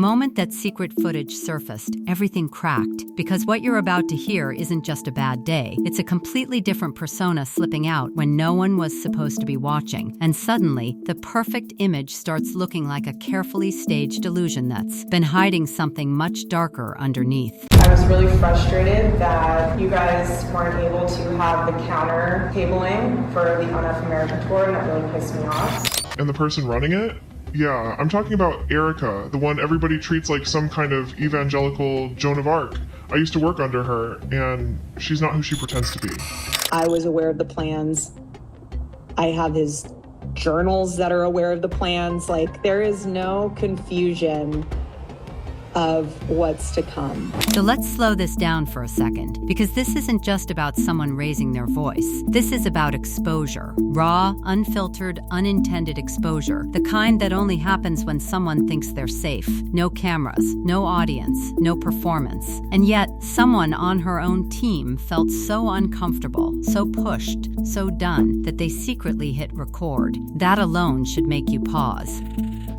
moment that secret footage surfaced, everything cracked, because what you're about to hear isn't just a bad day. It's a completely different persona slipping out when no one was supposed to be watching. And suddenly, the perfect image starts looking like a carefully staged illusion that's been hiding something much darker underneath. I was really frustrated that you guys weren't able to have the counter tabling for the Enough America tour, and that really pissed me off. And the person running it? Yeah, I'm talking about Erika, the one everybody treats like some kind of evangelical Joan of Arc. I used to work under her, and she's not who she pretends to be. I was aware of the plans. I have his journals that are aware of the plans. Like, there is no confusion of what's to come. So let's slow this down for a second, because this isn't just about someone raising their voice. This is about exposure. Raw, unfiltered, unintended exposure. The kind that only happens when someone thinks they're safe. No cameras, no audience, no performance. And yet, someone on her own team felt so uncomfortable, so pushed, so done, that they secretly hit record. That alone should make you pause.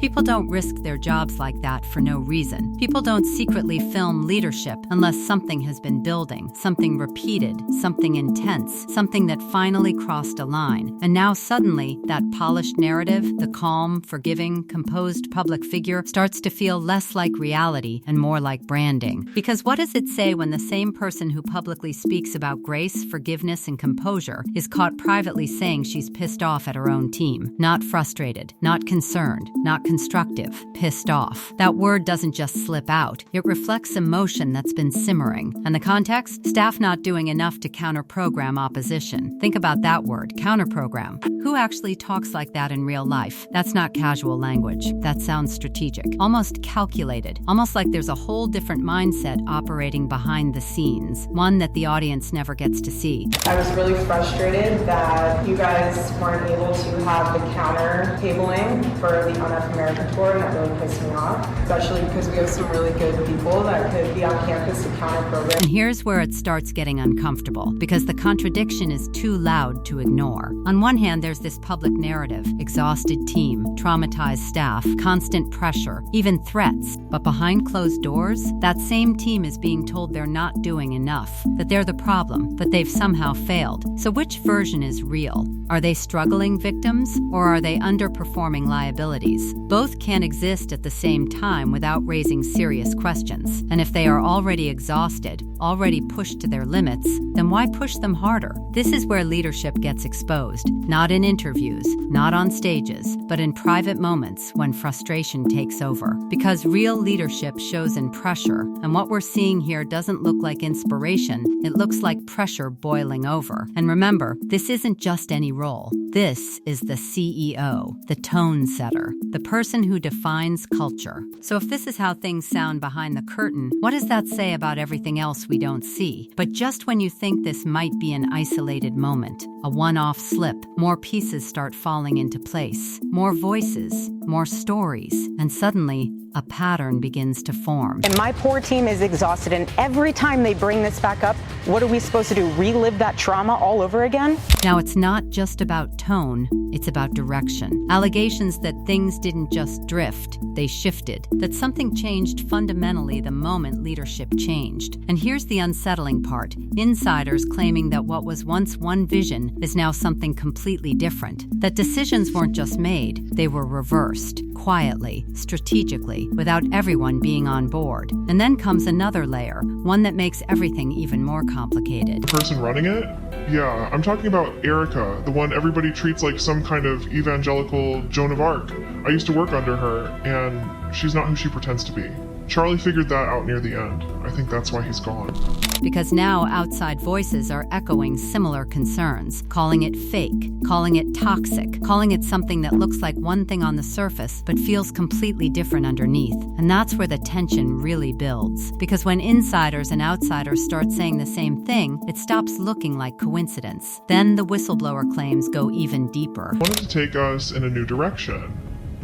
People don't risk their jobs like that for no reason. People don't secretly film leadership unless something has been building, something repeated, something intense, something that finally crossed a line. And now suddenly, that polished narrative, the calm, forgiving, composed public figure, starts to feel less like reality and more like branding. Because what does it say when the same person who publicly speaks about grace, forgiveness, and composure is caught privately saying she's pissed off at her own team? Not frustrated, not concerned, not constructive, pissed off. That word doesn't just slip out. It reflects emotion that's been simmering. And the context? Staff not doing enough to counter-program opposition. Think about that word, counter-program. Who actually talks like that in real life? That's not casual language. That sounds strategic, almost calculated, almost like there's a whole different mindset operating behind the scenes, one that the audience never gets to see. I was really frustrated that you guys weren't able to have the counter tabling for the Enough America tour, and that really pissed me off, especially because we have some really good people that could be on campus to counter program. And here's where it starts getting uncomfortable, because the contradiction is too loud to ignore. On one hand, there's this public narrative, exhausted team, traumatized staff, constant pressure, even threats. But behind closed doors, that same team is being told they're not doing enough, that they're the problem, that they've somehow failed. So which version is real? Are they struggling victims, or are they underperforming liabilities? Both can exist at the same time without raising serious questions. And if they are already exhausted, already pushed to their limits, then why push them harder? This is where leadership gets exposed, not in interviews, not on stages, but in private moments when frustration takes over. Because real leadership shows in pressure, and what we're seeing here doesn't look like inspiration, it looks like pressure boiling over. And remember, this isn't just any role. This is the CEO, the tone setter, the person who defines culture. So if this is how things sound behind the curtain, what does that say about everything else we don't see? But just when you think this might be an isolated moment, a one-off slip, more pieces start falling into place. More voices, more stories, and suddenly, a pattern begins to form. And my poor team is exhausted, and every time they bring this back up, what are we supposed to do? Relive that trauma all over again? Now, it's not just about tone, it's about direction. Allegations that things didn't just drift, they shifted. That something changed fundamentally the moment leadership changed. And here's the unsettling part. Insiders claiming that what was once one vision is now something completely different. That decisions weren't just made, they were reversed, quietly, strategically, without everyone being on board. And then comes another layer, one that makes everything even more complicated. The person running it? Yeah, I'm talking about Erika, the one everybody treats like some kind of evangelical Joan of Arc. I used to work under her, and she's not who she pretends to be. Charlie figured that out near the end. I think that's why he's gone. Because now outside voices are echoing similar concerns, calling it fake, calling it toxic, calling it something that looks like one thing on the surface but feels completely different underneath. And that's where the tension really builds. Because when insiders and outsiders start saying the same thing, it stops looking like coincidence. Then the whistleblower claims go even deeper. I wanted to take us in a new direction,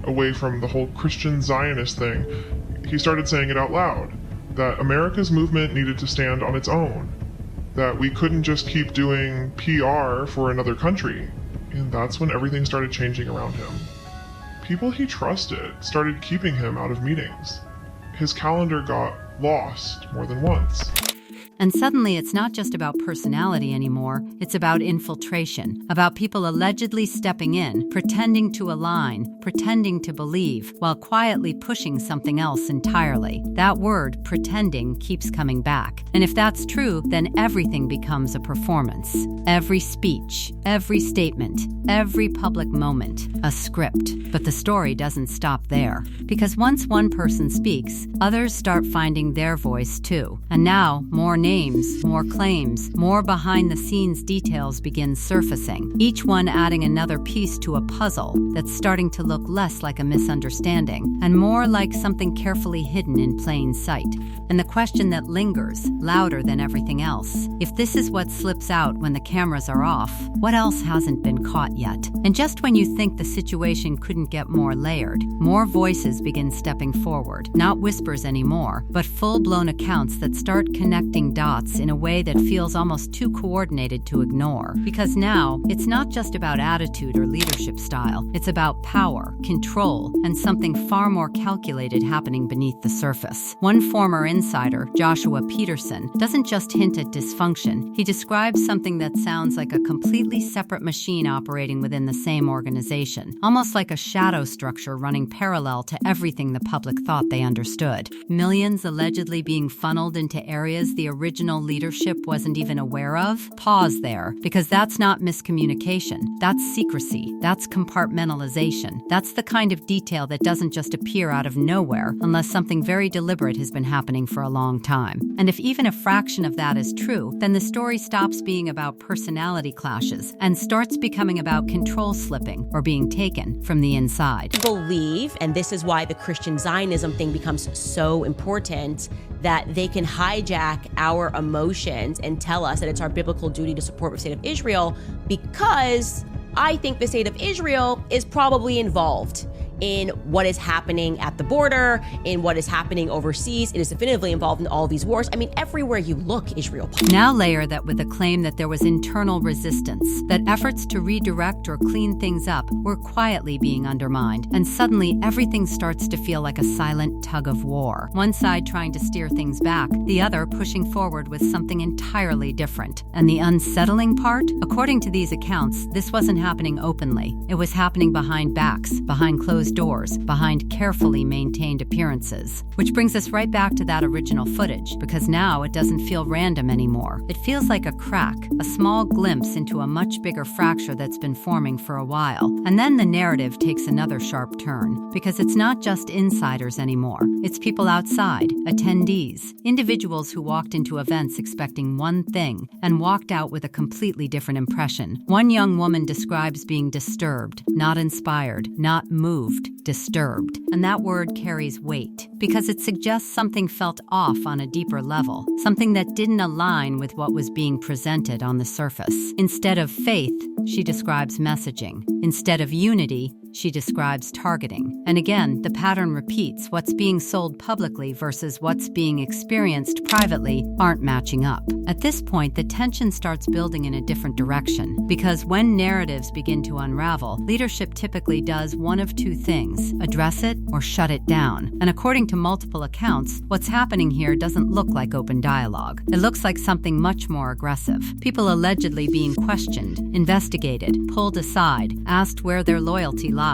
away from the whole Christian Zionist thing. He started saying it out loud, that America's movement needed to stand on its own, that we couldn't just keep doing PR for another country. And that's when everything started changing around him. People he trusted started keeping him out of meetings. his calendar got lost more than once. And suddenly it's not just about personality anymore, it's about infiltration, about people allegedly stepping in, pretending to align, pretending to believe, while quietly pushing something else entirely. That word, pretending, keeps coming back. And if that's true, then everything becomes a performance. Every speech, every statement, every public moment, a script. But the story doesn't stop there. Because once one person speaks, others start finding their voice too. And now, more names, more claims, more behind-the-scenes details begin surfacing, each one adding another piece to a puzzle that's starting to look less like a misunderstanding and more like something carefully hidden in plain sight. And the question that lingers, louder than everything else, if this is what slips out when the cameras are off, what else hasn't been caught yet? And just when you think the situation couldn't get more layered, more voices begin stepping forward, not whispers anymore, but full-blown accounts that start connecting dots in a way that feels almost too coordinated to ignore. Because now, it's not just about attitude or leadership style, it's about power, control, and something far more calculated happening beneath the surface. One former insider, Joshua Peterson, doesn't just hint at dysfunction, he describes something that sounds like a completely separate machine operating within the same organization, almost like a shadow structure running parallel to everything the public thought they understood. Millions allegedly being funneled into areas the original leadership wasn't even aware of? Pause there, because that's not miscommunication. That's secrecy. That's compartmentalization. That's the kind of detail that doesn't just appear out of nowhere unless something very deliberate has been happening for a long time. And if even a fraction of that is true, then the story stops being about personality clashes and starts becoming about control slipping or being taken from the inside. Believe, and this is why the Christian Zionism thing becomes so important, that they can hijack our emotions and tell us that it's our biblical duty to support the state of Israel, because I think the state of Israel is probably involved in what is happening at the border, in what is happening overseas. It is definitively involved in all these wars. I mean, everywhere you look, Israel. Now layer that with the claim that there was internal resistance, that efforts to redirect or clean things up were quietly being undermined, and suddenly everything starts to feel like a silent tug of war. One side trying to steer things back, the other pushing forward with something entirely different. And the unsettling part? According to these accounts, this wasn't happening openly. It was happening behind backs, behind closed doors, behind carefully maintained appearances. Which brings us right back to that original footage, because now it doesn't feel random anymore. It feels like a crack, a small glimpse into a much bigger fracture that's been forming for a while. And then the narrative takes another sharp turn, because it's not just insiders anymore. It's people outside, attendees, individuals who walked into events expecting one thing and walked out with a completely different impression. One young woman describes being disturbed, not inspired, not moved, disturbed. And that word carries weight because it suggests something felt off on a deeper level, something that didn't align with what was being presented on the surface. Instead of faith, she describes messaging. Instead of unity, she describes targeting. And again, the pattern repeats. What's being sold publicly versus what's being experienced privately aren't matching up. At this point, the tension starts building in a different direction, because when narratives begin to unravel, leadership typically does one of two things: address it or shut it down. And according to multiple accounts, what's happening here doesn't look like open dialogue. It looks like something much more aggressive. People allegedly being questioned, investigated, pulled aside, asked where their loyalty lies.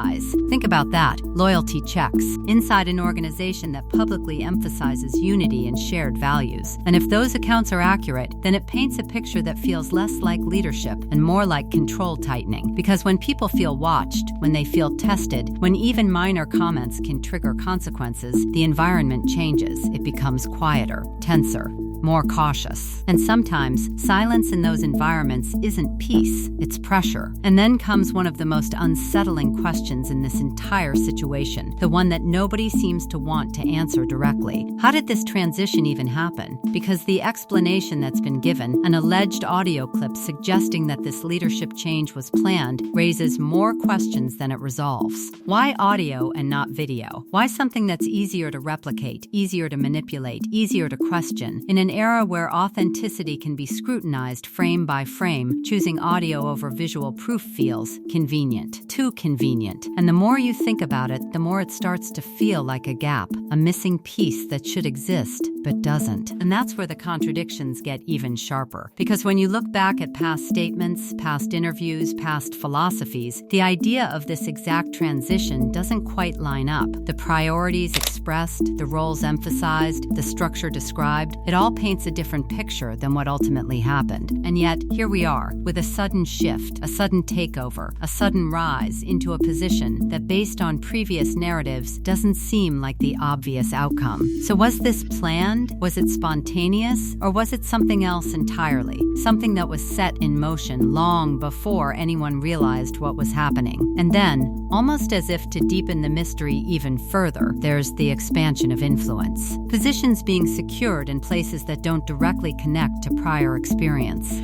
Think about that. Loyalty checks. Inside an organization that publicly emphasizes unity and shared values. And if those accounts are accurate, then it paints a picture that feels less like leadership and more like control tightening. Because when people feel watched, when they feel tested, when even minor comments can trigger consequences, the environment changes. It becomes quieter, tenser, more cautious. And sometimes, silence in those environments isn't peace, it's pressure. And then comes one of the most unsettling questions in this entire situation, the one that nobody seems to want to answer directly. How did this transition even happen? Because the explanation that's been given, an alleged audio clip suggesting that this leadership change was planned, raises more questions than it resolves. Why audio and not video? Why something that's easier to replicate, easier to manipulate, easier to question, in an an era where authenticity can be scrutinized frame by frame, choosing audio over visual proof feels convenient, too convenient. And the more you think about it, the more it starts to feel like a gap, a missing piece that should exist but doesn't. And that's where the contradictions get even sharper. Because when you look back at past statements, past interviews, past philosophies, the idea of this exact transition doesn't quite line up. The priorities expressed, the roles emphasized, the structure described, it all paints a different picture than what ultimately happened. And yet, here we are, with a sudden shift, a sudden takeover, a sudden rise into a position that, based on previous narratives, doesn't seem like the obvious outcome. So was this planned? Was it spontaneous? Or was it something else entirely? Something that was set in motion long before anyone realized what was happening. And then, almost as if to deepen the mystery even further, there's the expansion of influence. Positions being secured in places that don't directly connect to prior experience.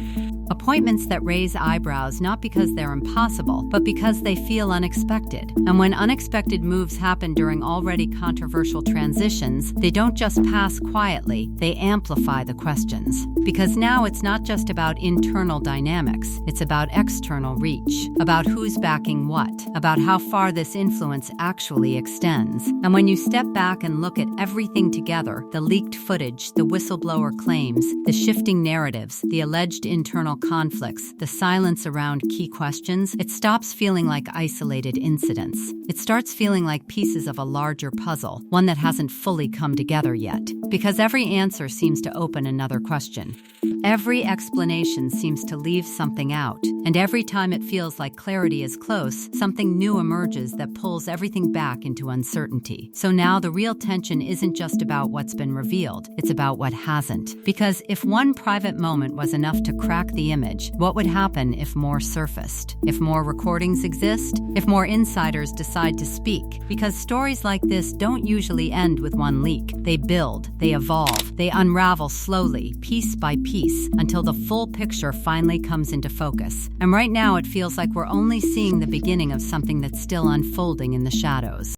Appointments that raise eyebrows not because they're impossible, but because they feel unexpected. And when unexpected moves happen during already controversial transitions, they don't just pass quietly, they amplify the questions. Because now it's not just about internal dynamics, it's about external reach, about who's backing what, about how far this influence actually extends. And when you step back and look at everything together, the leaked footage, the whistleblower claims, the shifting narratives, the alleged internal conflicts, the silence around key questions, it stops feeling like isolated incidents. It starts feeling like pieces of a larger puzzle, one that hasn't fully come together yet. Because every answer seems to open another question. Every explanation seems to leave something out, and every time it feels like clarity is close, something new emerges that pulls everything back into uncertainty. So now the real tension isn't just about what's been revealed, it's about what hasn't. Because if one private moment was enough to crack the image, what would happen if more surfaced? If more recordings exist? If more insiders decide to speak? Because stories like this don't usually end with one leak. They build, they evolve, they unravel slowly, piece by piece, until the full picture finally comes into focus. And right now it feels like we're only seeing the beginning of something that's still unfolding in the shadows.